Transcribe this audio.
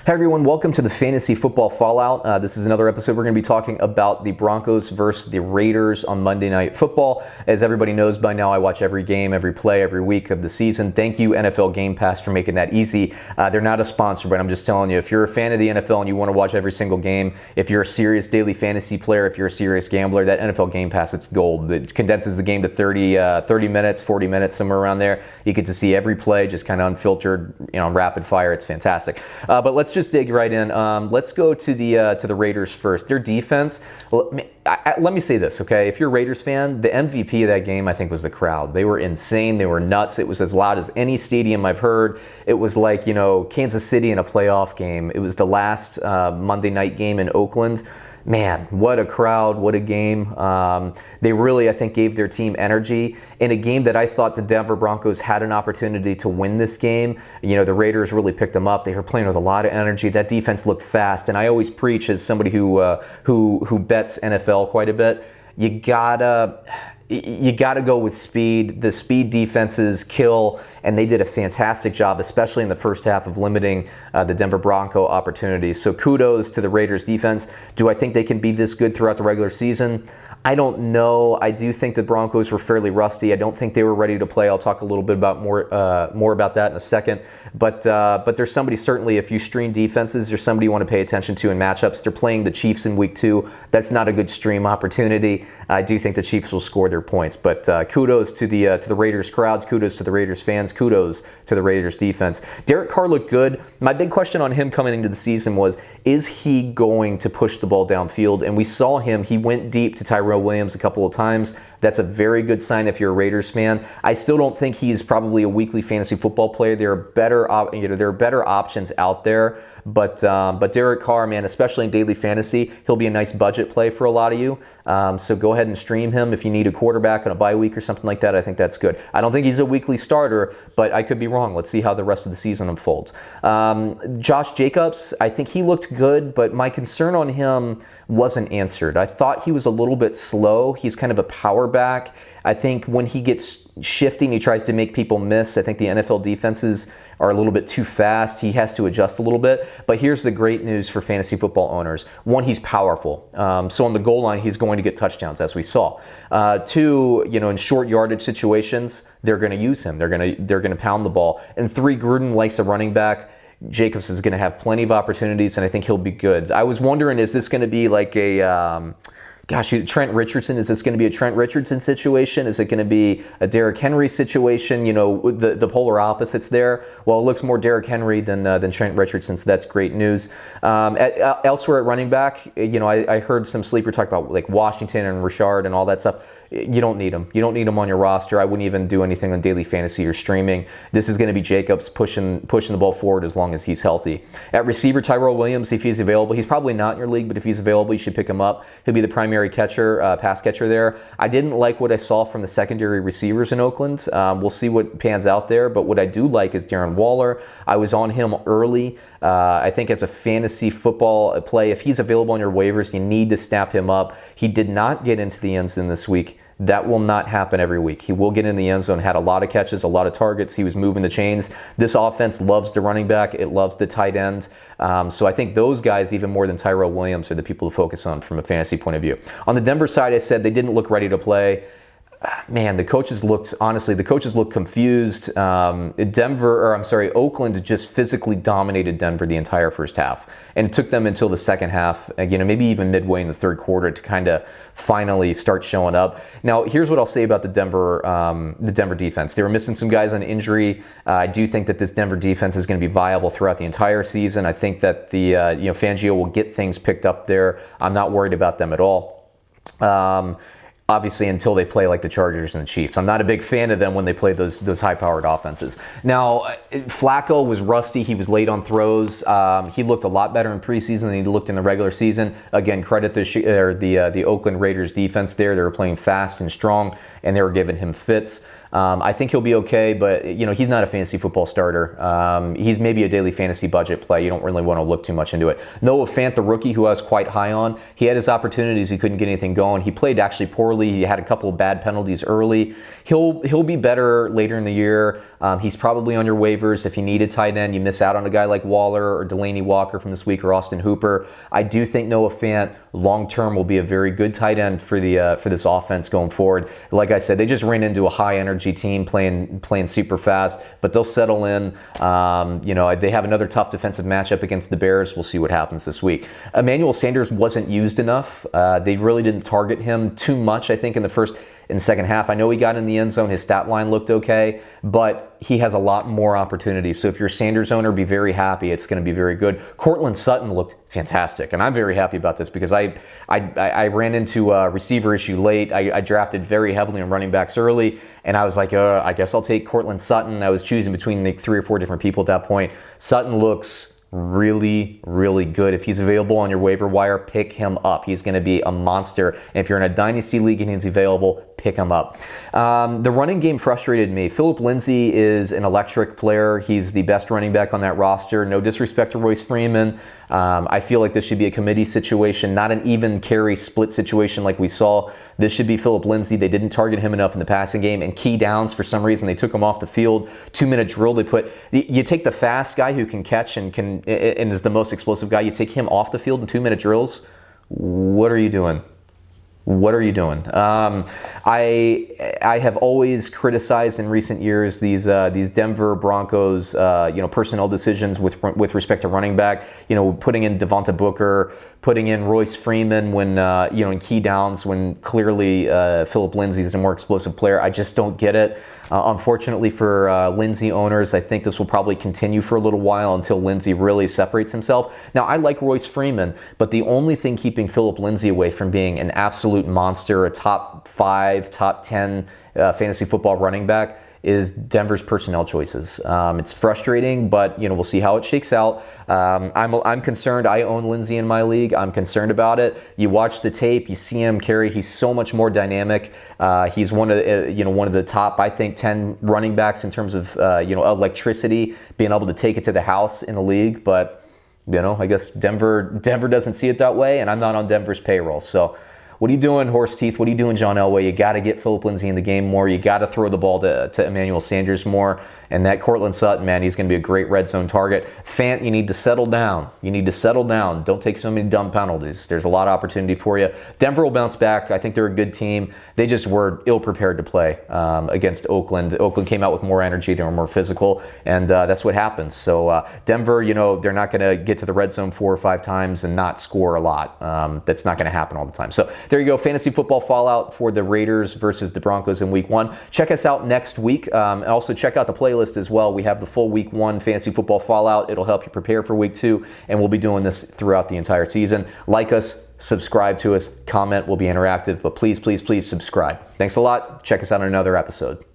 Hi everyone, welcome to the Fantasy Football Fallout. This is another episode. We're going to be talking about the Broncos versus the Raiders on Monday Night Football. As everybody knows by now, I watch every game, every play, every week of the season. Thank you, NFL Game Pass, for making that easy. They're not a sponsor, but I'm just telling you, if you're a fan of the NFL and you want to watch every single game, if you're a serious daily fantasy player, if you're a serious gambler, that NFL Game Pass, it's gold. It condenses the game to 30 minutes, 40 minutes, somewhere around there. You get to see every play, just kind of unfiltered, rapid fire. It's fantastic. But let's just dig right in. Let's go to the Raiders first. Their defense. Let me say this, okay? If you're a Raiders fan, the MVP of that game, I think, was the crowd. They were insane. They were nuts. It was as loud as any stadium I've heard. It was like, Kansas City in a playoff game. It was the last Monday night game in Oakland. Man, what a crowd, what a game. They really, I think, gave their team energy in a game that I thought the Denver Broncos had an opportunity to win this game. The Raiders really picked them up. They were playing with a lot of energy. That defense looked fast. And I always preach, as somebody who bets NFL quite a bit, you gotta go with speed. The speed defenses kill, and they did a fantastic job, especially in the first half, of limiting the Denver Bronco opportunities. So kudos to the Raiders defense. Do I think they can be this good throughout the regular season? I don't know. I do think the Broncos were fairly rusty. I don't think they were ready to play. I'll talk a little bit about more about that in a second. But there's somebody, certainly, if you stream defenses, there's somebody you want to pay attention to in matchups. They're playing the Chiefs in week 2. That's not a good stream opportunity. I do think the Chiefs will score their points. But kudos to the Raiders crowd. Kudos to the Raiders fans. Kudos to the Raiders defense. Derek Carr looked good. My big question on him coming into the season was, is he going to push the ball downfield? And we saw him. He went deep to Tyrell Williams a couple of times. That's a very good sign if you're a Raiders fan. I still don't think he's probably a weekly fantasy football player. There are better options out there. But Derek Carr, man, especially in daily fantasy, he'll be a nice budget play for a lot of you. So go ahead and stream him if you need a quarterback on a bye week or something like that. I think that's good. I don't think he's a weekly starter, but I could be wrong. Let's see how the rest of the season unfolds. Josh Jacobs, I think he looked good, but my concern on him wasn't answered. I thought he was a little bit slow. He's kind of a power back. I think when he gets shifting, he tries to make people miss. I think the NFL defenses are a little bit too fast. He has to adjust a little bit. But here's the great news for fantasy football owners. One, he's powerful. So on the goal line, he's going to get touchdowns, as we saw. Two, in short yardage situations, they're going to use him. They're going to pound the ball. And three, Gruden likes a running back. Jacobs is going to have plenty of opportunities, and I think he'll be good. I was wondering, is this going to be like a Trent Richardson? Is this going to be a Trent Richardson situation? Is it going to be a Derrick Henry situation? The polar opposites there. Well, it looks more Derrick Henry than Trent Richardson, so that's great news. Elsewhere at running back, I heard some sleeper talk about like Washington and Richard and all that stuff. You don't need them. You don't need them on your roster. I wouldn't even do anything on daily fantasy or streaming. This is going to be Jacobs pushing the ball forward as long as he's healthy. At receiver, Tyrell Williams, if he's available. He's probably not in your league, but if he's available, you should pick him up. He'll be the primary pass catcher there. I didn't like what I saw from the secondary receivers in Oakland. We'll see what pans out there, but what I do like is Darren Waller. I was on him early. I think as a fantasy football play, if he's available on your waivers, you need to snap him up. He did not get into the end zone this week. That will not happen every week. He will get in the end zone, had a lot of catches, a lot of targets. He was moving the chains. This offense loves the running back. It loves the tight end. So I think those guys, even more than Tyrell Williams, are the people to focus on from a fantasy point of view. On the Denver side, I said they didn't look ready to play. Man, the coaches looked confused. Oakland just physically dominated Denver the entire first half. And it took them until the second half, maybe even midway in the third quarter, to kind of finally start showing up. Now, here's what I'll say about the Denver defense. They were missing some guys on injury. I do think that this Denver defense is going to be viable throughout the entire season. I think that the Fangio will get things picked up there. I'm not worried about them at all. Obviously, until they play like the Chargers and the Chiefs. I'm not a big fan of them when they play those high-powered offenses. Now, Flacco was rusty. He was late on throws. He looked a lot better in preseason than he looked in the regular season. Again, credit the Oakland Raiders defense there. They were playing fast and strong, and they were giving him fits. I think he'll be okay, but he's not a fantasy football starter. He's maybe a daily fantasy budget play. You don't really want to look too much into it. Noah Fant, the rookie, who I was quite high on, he had his opportunities. He couldn't get anything going. He played actually poorly early. He had a couple of bad penalties early. He'll be better later in the year. He's probably on your waivers. If you need a tight end, you miss out on a guy like Waller or Delaney Walker from this week or Austin Hooper. I do think Noah Fant long-term will be a very good tight end for this offense going forward. Like I said, they just ran into a high-energy team playing super fast, but they'll settle in. They have another tough defensive matchup against the Bears. We'll see what happens this week. Emmanuel Sanders wasn't used enough. They really didn't target him too much, I think, in the second half. I know he got in the end zone. His stat line looked okay, but he has a lot more opportunities. So if you're a Sanders owner, be very happy. It's going to be very good. Courtland Sutton looked fantastic, and I'm very happy about this because I ran into a receiver issue late. I drafted very heavily on running backs early, and I was like, I guess I'll take Courtland Sutton. I was choosing between like 3 or 4 different people at that point. Sutton looks really, really good. If he's available on your waiver wire, pick him up. He's going to be a monster. And if you're in a dynasty league and he's available, pick him up. The running game frustrated me. Philip Lindsay is an electric player. He's the best running back on that roster. No disrespect to Royce Freeman. I feel like this should be a committee situation, not an even carry split situation like we saw. This should be Philip Lindsay. They didn't target him enough in the passing game. And key downs, for some reason, they took him off the field. 2-minute drill. You take the fast guy who can catch and is the most explosive guy. You take him off the field in 2-minute drills. What are you doing? What are you doing? I have always criticized in recent years these Denver Broncos personnel decisions with respect to running back. Putting in Devonta Booker, putting in Royce Freeman when in key downs when clearly Philip Lindsay is a more explosive player. I just don't get it. Unfortunately for Lindsay owners, I think this will probably continue for a little while until Lindsay really separates himself. Now, I like Royce Freeman, but the only thing keeping Philip Lindsay away from being an absolute monster, a top 5, top 10 fantasy football running back is Denver's personnel choices. It's frustrating, but we'll see how it shakes out. I'm concerned. I own Lindsay in my league. I'm concerned about it. You watch the tape, you see him carry. He's so much more dynamic. He's one of the top, I think, 10 running backs in terms of electricity, being able to take it to the house in the league. But I guess Denver doesn't see it that way, and I'm not on Denver's payroll. So what are you doing, Horse Teeth? What are you doing, John Elway? You got to get Philip Lindsay in the game more. You got to throw the ball to Emmanuel Sanders more. And that Courtland Sutton, man, he's going to be a great red zone target. Fant, you need to settle down. Don't take so many dumb penalties. There's a lot of opportunity for you. Denver will bounce back. I think they're a good team. They just were ill-prepared to play against Oakland. Oakland came out with more energy. They were more physical, and that's what happens. So Denver, they're not going to get to the red zone 4 or 5 times and not score a lot. That's not going to happen all the time. So there you go, fantasy football fallout for the Raiders versus the Broncos in Week 1. Check us out next week. And also check out the playlist as well. We have the full Week 1 fantasy football fallout. It'll help you prepare for Week 2, and we'll be doing this throughout the entire season. Like us, subscribe to us, comment. We'll be interactive, but please, please, please subscribe. Thanks a lot. Check us out on another episode.